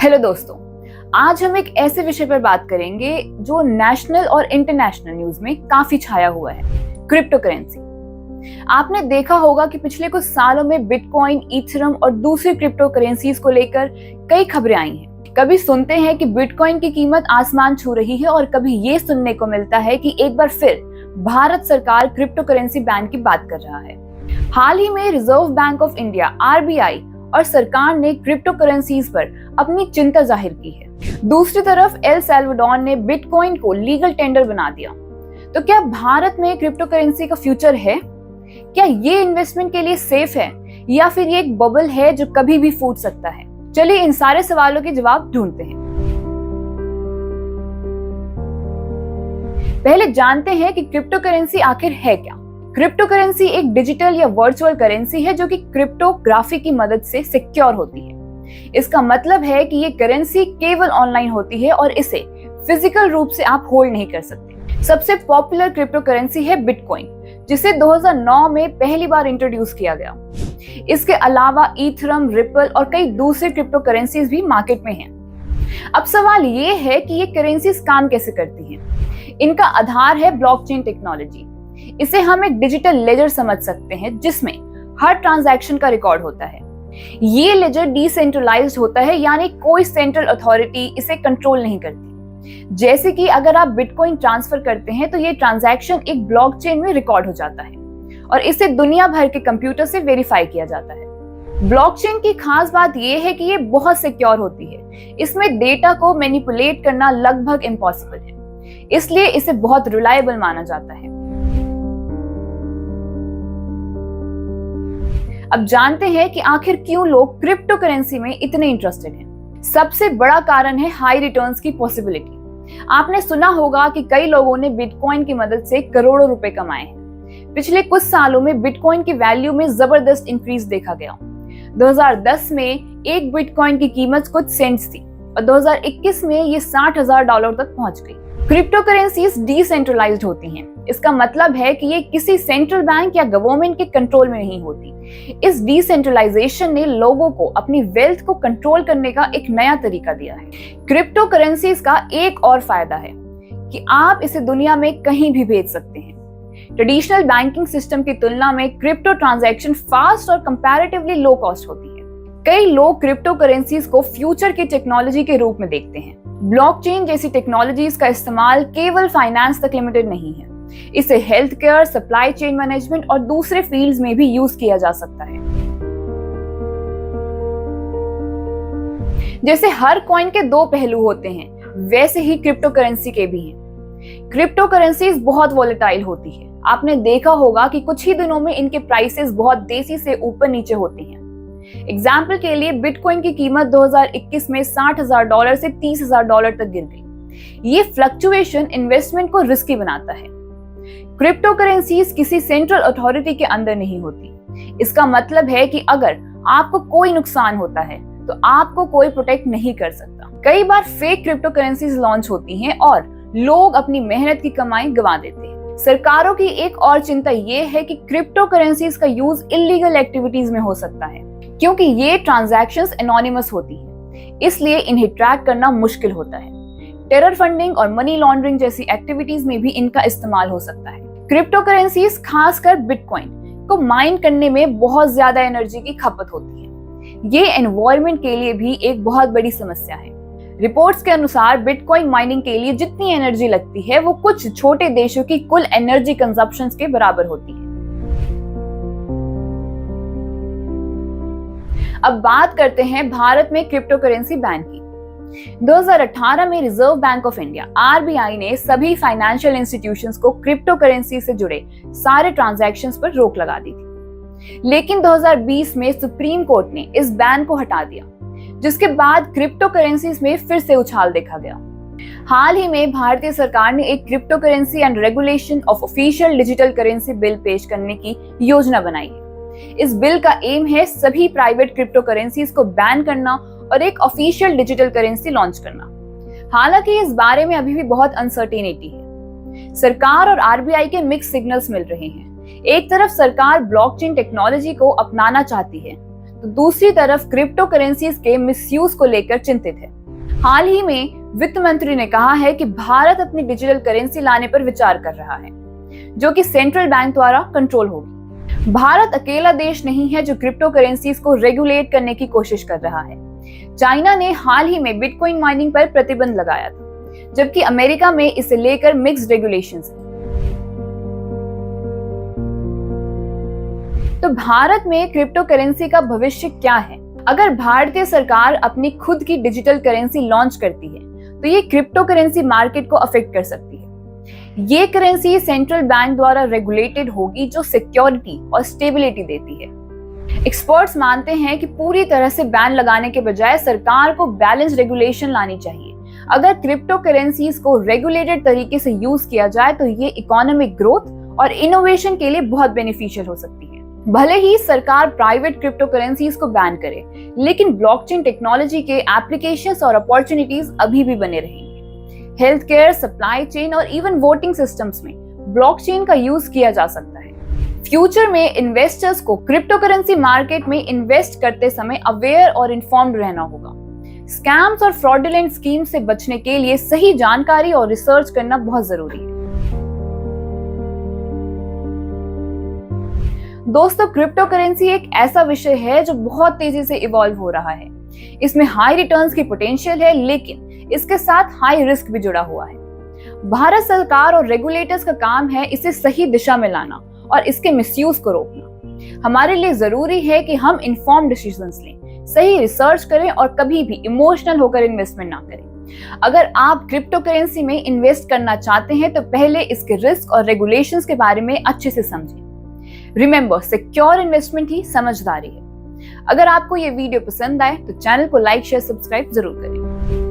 Hello दोस्तों, आज हम एक ऐसे विषय पर बात करेंगे जो नेशनल और इंटरनेशनल न्यूज में काफी छाया हुआ है, क्रिप्टो करेंसी। आपने देखा होगा कि पिछले कुछ सालों में बिटकॉइन, इथेरियम और दूसरी क्रिप्टो करेंसीज को लेकर कई खबरें आई हैं। कभी सुनते हैं कि बिटकॉइन की कीमत आसमान छू रही है और कभी ये सुनने को मिलता है कि एक बार फिर भारत सरकार क्रिप्टो करेंसी बैन की बात कर रहा है। हाल ही में reserve bank of India (RBI) और सरकार ने क्रिप्टो करेंसीज पर अपनी चिंता जाहिर की है। दूसरी तरफ एल सल्वाडोर ने बिटकॉइन को लीगल टेंडर बना दिया। तो क्या भारत में क्रिप्टो करेंसी का फ्यूचर है? क्या ये इन्वेस्टमेंट के लिए सेफ है या फिर ये एक बबल है जो कभी भी फूट सकता है? चलिए इन सारे सवालों के जवाब ढूंढते हैं। पहले जानते हैं कि क्रिप्टो करेंसी आखिर है क्या। क्रिप्टो करेंसी एक डिजिटल या वर्चुअल करेंसी है जो कि क्रिप्टोग्राफी की मदद से सिक्योर होती है। इसका मतलब है कि ये करेंसी केवल ऑनलाइन होती है और इसे फिजिकल रूप से आप होल्ड नहीं कर सकते। सबसे पॉपुलर क्रिप्टो करेंसी है बिटकॉइन, जिसे 2009 में पहली बार इंट्रोड्यूस किया गया। इसके अलावा इथेरियम, रिपल और कई दूसरे क्रिप्टो करेंसीज भी मार्केट में हैं। अब सवाल ये है कि ये करेंसीज काम कैसे करती हैं? इनका आधार है ब्लॉकचेन टेक्नोलॉजी। इसे हम एक डिजिटल लेजर समझ सकते हैं जिसमें हर ट्रांजैक्शन का रिकॉर्ड होता है। ये लेजर डिसेंट्रलाइज्ड होता है, यानी कोई सेंट्रल अथॉरिटी इसे कंट्रोल नहीं करती। जैसे कि अगर आप बिटकॉइन ट्रांसफर करते हैं तो ये ट्रांजैक्शन एक ब्लॉकचेन में रिकॉर्ड हो जाता है और इसे दुनिया भर के कंप्यूटर से वेरीफाई किया जाता है। ब्लॉकचेन की खास बात यह है कि ये बहुत सिक्योर होती है। इसमें डेटा को मैनिपुलेट करना लगभग इम्पॉसिबल है, इसलिए इसे बहुत रिलायबल माना जाता है। अब जानते हैं कि आखिर क्यों लोग क्रिप्टो करेंसी में इतने इंटरेस्टेड हैं। सबसे बड़ा कारण है हाई रिटर्न्स की पॉसिबिलिटी। आपने सुना होगा कि कई लोगों ने बिटकॉइन की मदद से करोड़ों रुपए कमाए हैं। पिछले कुछ सालों में बिटकॉइन की वैल्यू में जबरदस्त इंक्रीज देखा गया। 2010 में एक बिटकॉइन की कीमत कुछ सेंट्स थी और 2021 में ये $60,000 तक पहुंच गई। क्रिप्टो करेंसीज डिसेंट्रलाइज्ड होती हैं। इसका मतलब है कि ये किसी सेंट्रल बैंक या गवर्नमेंट के कंट्रोल में नहीं होती। इस डिसेंट्रलाइजेशन ने लोगों को अपनी वेल्थ को कंट्रोल करने का एक नया तरीका दिया है। क्रिप्टो करेंसीज का एक और फायदा है कि आप इसे दुनिया में कहीं भी भेज सकते हैं। ट्रेडिशनल बैंकिंग सिस्टम की तुलना में क्रिप्टो ट्रांजैक्शन फास्ट और कंपैरेटिवली लो कॉस्ट होती है। कई लोग क्रिप्टो करेंसीज को फ्यूचर की टेक्नोलॉजी के रूप में देखते हैं। ब्लॉकचेन जैसी टेक्नोलॉजीज का इस्तेमाल केवल फाइनेंस तक लिमिटेड नहीं है। इसे health care, supply chain management और दूसरे फील्ड्स में भी यूज किया जा सकता है। जैसे हर कॉइन के दो पहलू होते हैं, वैसे ही क्रिप्टो करेंसी के भी हैं। क्रिप्टो करेंसीज बहुत वोलेटाइल होती है। आपने देखा होगा कि कुछ ही दिनों में इनके प्राइसेस बहुत तेजी से ऊपर नीचे होती हैं। एग्जाम्पल के लिए बिटकॉइन की कीमत 2021 में $60,000 से $30,000 तक गिर गई। ये फ्लक्चुएशन इन्वेस्टमेंट को रिस्की बनाता है। क्रिप्टो करेंसीज किसी सेंट्रल अथॉरिटी के अंदर नहीं होती। इसका मतलब है कि अगर आपको कोई नुकसान होता है तो आपको कोई प्रोटेक्ट नहीं कर सकता। कई बार फेक क्रिप्टो करेंसीज लॉन्च होती हैं और लोग अपनी मेहनत की कमाई गंवा देते हैं। सरकारों की एक और चिंता ये है कि क्रिप्टो करेंसीज का यूज इलीगल एक्टिविटीज में हो सकता है, क्योंकि ये ट्रांजैक्शंस एनोनिमस होती हैं, इसलिए इन्हें ट्रैक करना मुश्किल होता है। टेरर फंडिंग और मनी लॉन्ड्रिंग जैसी एक्टिविटीज में भी इनका इस्तेमाल हो सकता है। क्रिप्टो करेंसीज, खासकर बिटकॉइन को माइन करने में बहुत ज्यादा एनर्जी की खपत होती है। ये एनवायरनमेंट के लिए भी एक बहुत बड़ी समस्या है। रिपोर्ट्स के अनुसार बिटकॉइन माइनिंग के लिए जितनी एनर्जी लगती है वो कुछ छोटे देशों की कुल एनर्जी कंजप्शन के बराबर होती है। अब बात करते हैं भारत में क्रिप्टो करेंसी बैन की। 2018 में reserve bank of India (RBI) ने सभी फाइनेंशियल इंस्टीट्यूशंस को क्रिप्टो करेंसी से जुड़े सारे ट्रांजैक्शंस पर रोक लगा दी थी। लेकिन 2020 में सुप्रीम कोर्ट ने इस बैन को हटा दिया, जिसके बाद क्रिप्टो करेंसीज में फिर से उछाल देखा गया। हाल ही में भारतीय सरकार ने एक crypto currency and regulation of official digital currency bill पेश करने की योजना बनाई है। इस बिल का एम है सभी प्राइवेट क्रिप्टो करेंसीज को बैन करना और एक ऑफिशियल डिजिटल करेंसी लॉन्च करना। हालांकि इस बारे में अभी भी बहुत अनसर्टेनिटी है। सरकार और RBI के मिक्स सिग्नल्स मिल रहे हैं। एक तरफ सरकार ब्लॉकचेन टेक्नोलॉजी को अपनाना चाहती है, तो दूसरी तरफ क्रिप्टो करेंसीज के मिसयूज को लेकर चिंतित है। हाल ही में वित्त मंत्री ने कहा है कि भारत अपनी डिजिटल करेंसी लाने पर विचार कर रहा है, जो कि सेंट्रल बैंक द्वारा कंट्रोल होगी। भारत अकेला देश नहीं है जो क्रिप्टो करेंसीज को रेगुलेट करने की कोशिश कर रहा है। चाइना ने हाल ही में बिटकॉइन माइनिंग पर प्रतिबंध लगाया था, जबकि अमेरिका में इसे लेकर मिक्स्ड रेगुलेशंस हैं। तो भारत में क्रिप्टो करेंसी का भविष्य क्या है? अगर भारतीय सरकार अपनी खुद की डिजिटल करेंसी लॉन्च करती है तो ये क्रिप्टो करेंसी मार्केट को अफेक्ट कर सकती है। ये करेंसी सेंट्रल बैंक द्वारा रेगुलेटेड होगी, जो सिक्योरिटी और स्टेबिलिटी देती है। एक्सपर्ट्स मानते हैं कि पूरी तरह से बैन लगाने के बजाय सरकार को बैलेंस रेगुलेशन लानी चाहिए। अगर क्रिप्टो करेंसीज को रेगुलेटेड तरीके से यूज किया जाए तो ये इकोनॉमिक ग्रोथ और इनोवेशन के लिए बहुत बेनिफिशियल हो सकती है। भले ही सरकार प्राइवेट क्रिप्टो करेंसीज को बैन करे, लेकिन ब्लॉकचेन टेक्नोलॉजी के एप्लीकेशंस और अपॉर्चुनिटीज अभी भी बने रहेंगे। हेल्थ केयर, सप्लाई चेन और इवन वोटिंग सिस्टम्स में ब्लॉकचेन का यूज किया जा सकता है। फ्यूचर में इन्वेस्टर्स को क्रिप्टो करेंसी मार्केट में इन्वेस्ट करते समय अवेयर और इन्फॉर्म्ड रहना होगा। स्कैम्स और फ्रॉडुलेंट स्कीम से बचने के लिए सही जानकारी और रिसर्च करना बहुत जरूरी है। दोस्तों, क्रिप्टो करेंसी एक ऐसा विषय है जो बहुत तेजी से इवॉल्व हो रहा है। इसमें हाई रिटर्न्स की पोटेंशियल है, लेकिन इसके साथ हाई रिस्क भी जुड़ा हुआ है। भारत सरकार और रेगुलेटर्स का काम है इसे सही दिशा में लाना और इसके मिसयूज को रोकना। हमारे लिए जरूरी है कि हम इन्फॉर्म्ड डिसीजंस लें, सही रिसर्च करें और कभी भी इमोशनल होकर इन्वेस्टमेंट ना करें। अगर आप क्रिप्टो करेंसी में इन्वेस्ट करना चाहते हैं तो पहले इसके रिस्क और रेगुलेशंस के बारे में अच्छे से समझें। रिमेंबर, सिक्योर इन्वेस्टमेंट ही समझदारी है। अगर आपको ये वीडियो पसंद आए तो चैनल को लाइक, शेयर, सब्सक्राइब जरूर करें।